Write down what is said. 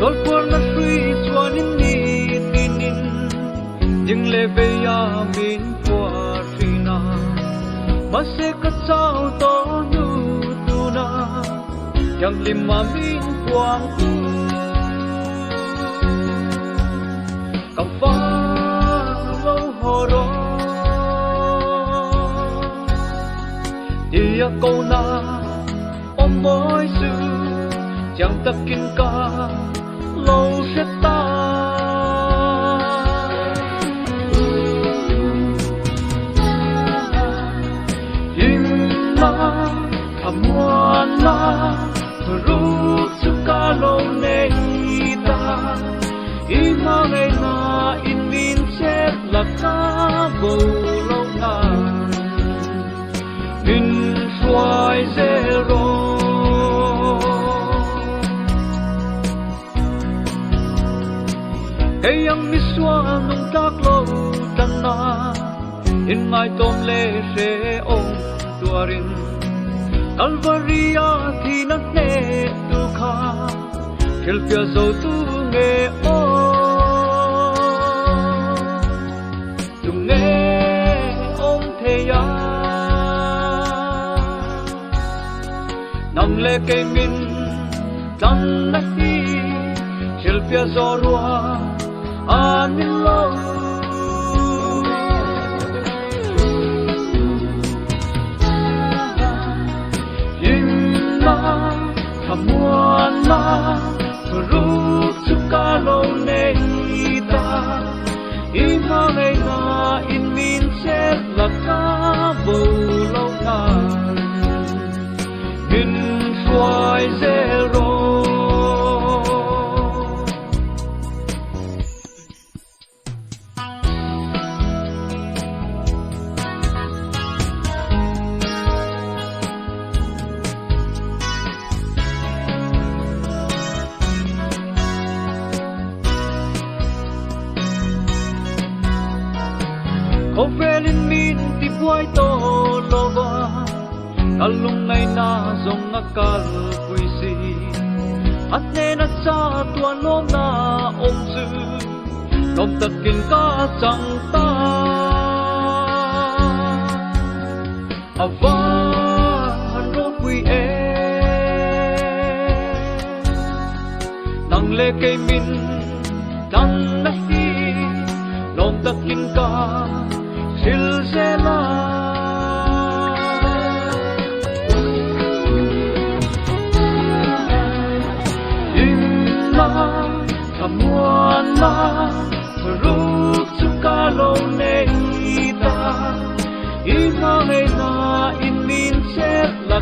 lối qua nó suy cho nín ni tinin nhưng lệ về ya min qua trina mà sẽ cất sao to nu tu na yang lima min quang tu cầm phá lâu hồ đó dia câu na ôm môi sự chẳng ta kinh ca lâu sẽ ta im na thầm hoa na rút suka lâu nay ta ima ngày na in min chết là cá bầu lâu na in xoay zero hey yang mi xóa nung đắc lâu tan na in mai tôm lê sẽ ôm tua rin Calvaria thì nát nê tu kha khel pia dâu tu nghe ô tu nghe ôm thế ya nằm lê cây min tan nát đi khel pia dâu rua amin lâu mua na rút suka lâu nay ta ima ngày na in min chết là cá bầu lâu na min xoay zero Cô về lên min thì buổi to lova kalung ngay na zong akal puisi at nên at sa tuan lom na om su kom takin ka chang ta ava ro pui e nang le cây min tan na hi lom takin ka Silsela Inna Kamuana Ruk suka lâu nay ta Ima ngày na in min chết là